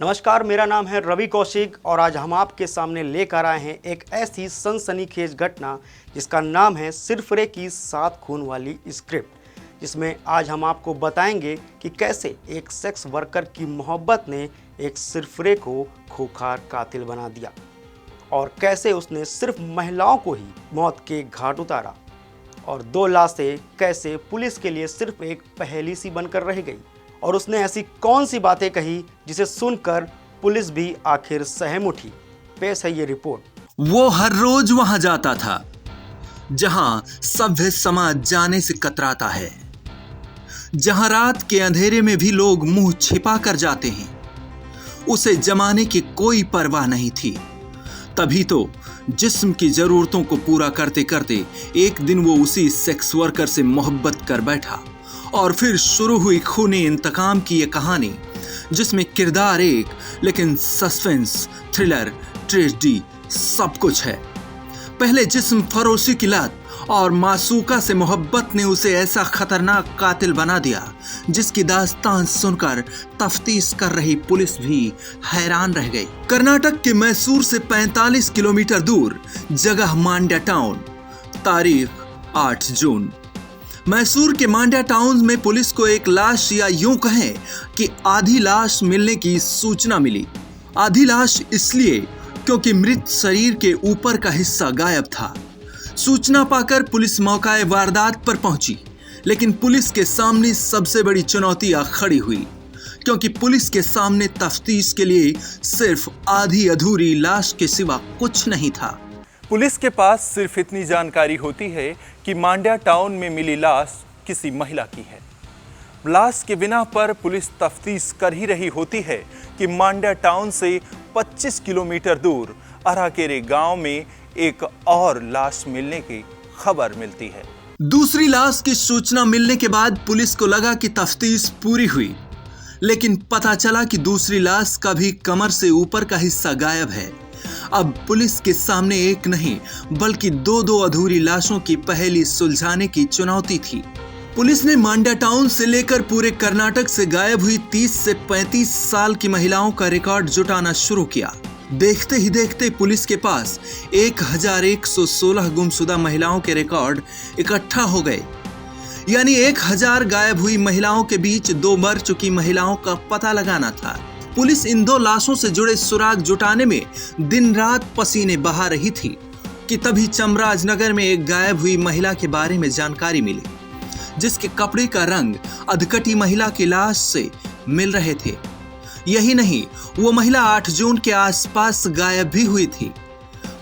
नमस्कार, मेरा नाम है रवि कौशिक और आज हम आपके सामने लेकर आए हैं एक ऐसी सनसनीखेज घटना जिसका नाम है सिरफिरे की 7 खून वाली स्क्रिप्ट, जिसमें आज हम आपको बताएंगे कि कैसे एक सेक्स वर्कर की मोहब्बत ने एक सिरफिरे को खूंखार कातिल बना दिया और कैसे उसने सिर्फ महिलाओं को ही मौत के घाट उतारा और 2 लाशें कैसे पुलिस के लिए सिर्फ एक पहेली सी बनकर रह गई और उसने ऐसी कौन सी बातें कही जिसे सुनकर पुलिस भी आखिर सहम उठी। पेश है ये रिपोर्ट। वो हर रोज वहां जाता था जहां सभ्य समाज जाने से कतराता है, जहां रात के अंधेरे में भी लोग मुंह छिपा कर जाते हैं। उसे जमाने की कोई परवाह नहीं थी। तभी तो जिस्म की जरूरतों को पूरा करते करते एक दिन वो उसी सेक्स वर्कर से मोहब्बत कर बैठा और फिर शुरू हुई खूनी इंतकाम की ये कहानी, जिसमें किरदार एक लेकिन सस्पेंस, थ्रिलर, ट्रेजेडी सब कुछ है। पहले जिस्म फरोशी की लत और मासूका से मोहब्बत ने उसे ऐसा खतरनाक कातिल बना दिया जिसकी दास्तान सुनकर तफ्तीश कर रही पुलिस भी हैरान रह गई। कर्नाटक के मैसूर से 45 किलोमीटर दूर जगह मांड्या टाउन। तारीख 8 जून। मैसूर के मांड्या टाउन में पुलिस को एक लाश या यूं कहें कि आधी लाश मिलने की सूचना मिली। आधी लाश इसलिए क्योंकि मृत शरीर के ऊपर का हिस्सा गायब था। सूचना पाकर पुलिस मौकाए वारदात पर पहुंची, लेकिन पुलिस के सामने सबसे बड़ी चुनौती आ खड़ी हुई, क्योंकि पुलिस के सामने तफ्तीश के लिए सिर्फ आधी अधूरी लाश के सिवा कुछ नहीं था। पुलिस के पास सिर्फ इतनी जानकारी होती है कि मांड्या टाउन में मिली लाश किसी महिला की है। लाश के बिना पर पुलिस तफ्तीश कर ही रही होती है कि मांड्या टाउन से 25 किलोमीटर दूर अराकेरे गांव में एक और लाश मिलने की खबर मिलती है। दूसरी लाश की सूचना मिलने के बाद पुलिस को लगा कि तफ्तीश पूरी हुई, लेकिन पता चला कि दूसरी लाश का भी कमर से ऊपर का हिस्सा गायब है। अब पुलिस के सामने एक नहीं बल्कि 2 अधूरी लाशों की पहेली सुलझाने की चुनौती थी। पुलिस ने मांड्या टाउन से लेकर पूरे कर्नाटक से गायब हुई 30 से 35 साल की महिलाओं का रिकॉर्ड जुटाना शुरू किया। देखते ही देखते पुलिस के पास 1116 गुमशुदा महिलाओं के रिकॉर्ड इकट्ठा हो गए। यानी 1000 गायब हुई महिलाओं के बीच 2 मर चुकी महिलाओं का पता लगाना था। पुलिस इन 2 लाशों से जुड़े सुराग जुटाने में दिन रात पसीने बहा रही थी कि तभी चमराजनगर में एक गायब हुई महिला के बारे में जानकारी मिली, जिसके कपड़े का रंग अधकटी महिला की लाश से मिल रहे थे। यही नहीं, वो महिला 8 जून के आसपास गायब भी हुई थी।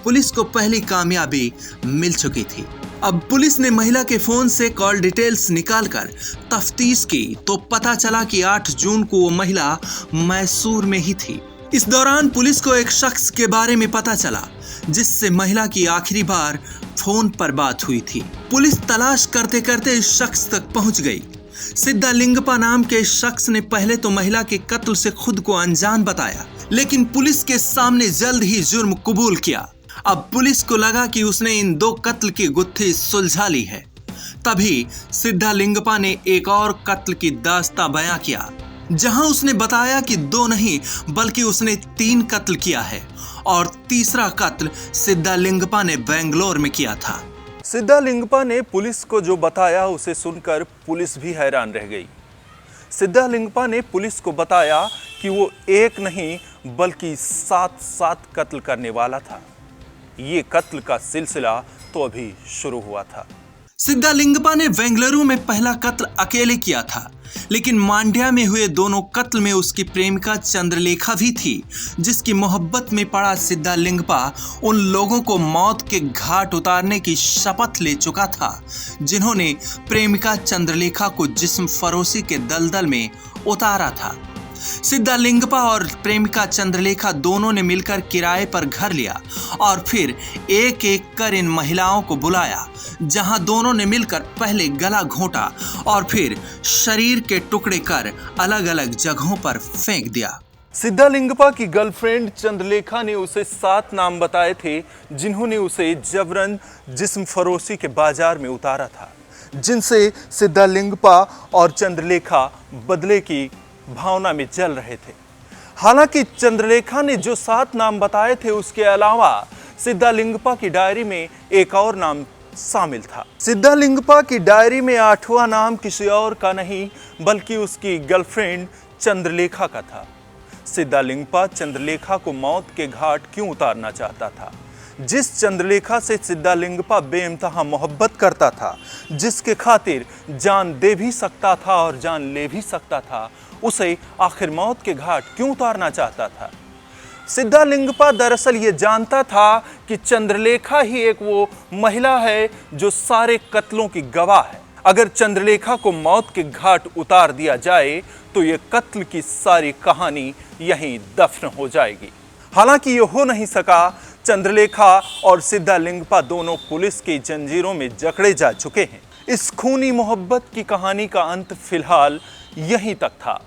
पुलिस को पहली कामयाबी मिल चुकी थी। अब पुलिस ने महिला के फोन से कॉल डिटेल्स निकालकर तफ्तीश की तो पता चला कि 8 जून को वो महिला मैसूर में ही थी। इस दौरान पुलिस को एक शख्स के बारे में पता चला जिससे महिला की आखिरी बार फोन पर बात हुई थी। पुलिस तलाश करते करते इस शख्स तक पहुंच गई। सिद्धालिंगप्पा नाम के इस शख्स ने पहले तो महिला के कत्ल से खुद को अनजान बताया, लेकिन पुलिस के सामने जल्द ही जुर्म कबूल किया। अब पुलिस को लगा कि उसने इन 2 कत्ल की गुत्थी सुलझा ली है। तभी सिद्धालिंगप्पा ने एक और कत्ल की दास्तां बयां किया, जहां उसने बताया कि 2 नहीं बल्कि उसने 3 कत्ल किया है और तीसरा कत्ल सिद्धालिंगप्पा ने बेंगलोर में किया था। सिद्धालिंगप्पा ने पुलिस को जो बताया उसे सुनकर पुलिस भी हैरान रह गई। सिद्धालिंगप्पा ने पुलिस को बताया कि वो एक नहीं बल्कि 7 कत्ल करने वाला था। ये कत्ल का सिलसिला तो अभी शुरू हुआ था। सिद्धालिंगप्पा ने बेंगलुरु में पहला कत्ल अकेले किया था, लेकिन मांड्या में हुए दोनों कत्ल में उसकी प्रेमिका चंद्रलेखा भी थी, जिसकी मोहब्बत में पड़ा सिद्धालिंगप्पा उन लोगों को मौत के घाट उतारने की शपथ ले चुका था जिन्होंने प्रेमिका चंद्रलेखा को जिस्म फरोशी के दलदल में उतारा था। सिद्धालिंगप्पा और प्रेमिका चंद्रलेखा दोनों ने मिलकर किराए पर घर लिया और फिर एक एक कर इन महिलाओं को बुलाया, जहां दोनों ने मिलकर पहले गला घोंटा और फिर शरीर के टुकड़े कर अलग अलग जगहों पर फेंक दिया। सिद्धालिंगप्पा की गर्लफ्रेंड चंद्रलेखा ने उसे 7 नाम बताए थे जिन्होंने उसे जबरन जिस्म फरोशी के बाजार में उतारा था, जिनसे सिद्धालिंगप्पा और चंद्रलेखा बदले की भावना में जल रहे थे। हालांकि चंद्रलेखा ने जो 7 नाम बताए थे उसके अलावा सिद्धालिंगप्पा की डायरी में एक और नाम शामिल था। सिद्धालिंगप्पा की डायरी में 8वां नाम किसी और का नहीं बल्कि उसकी गर्लफ्रेंड चंद्रलेखा का था। सिद्धालिंगप्पा चंद्रलेखा को मौत के घाट क्यों उतारना चाहता था? जिस चंद्रलेखा से सिद्धालिंगप्पा बेइंतहा मोहब्बत करता था, जिसके खातिर जान दे भी सकता था और जान ले भी सकता था, उसे आखिर मौत के घाट क्यों उतारना चाहता था? सिद्धालिंगप्पा दरअसल ये जानता था कि चंद्रलेखा ही एक वो महिला है जो सारे कत्लों की गवाह है। अगर चंद्रलेखा को मौत के घाट उतार दिया जाए तो ये कत्ल की सारी कहानी यहीं दफन हो जाएगी। हालांकि ये हो नहीं सका। चंद्रलेखा और सिद्धालिंगप्पा दोनों पुलिस की जंजीरों में जकड़े जा चुके हैं। इस खूनी मोहब्बत की कहानी का अंत फिलहाल यहीं तक था।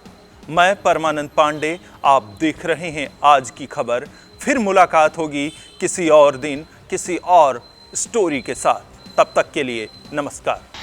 मैं परमानंद पांडे, आप देख रहे हैं आज की खबर। फिर मुलाकात होगी किसी और दिन किसी और स्टोरी के साथ। तब तक के लिए नमस्कार।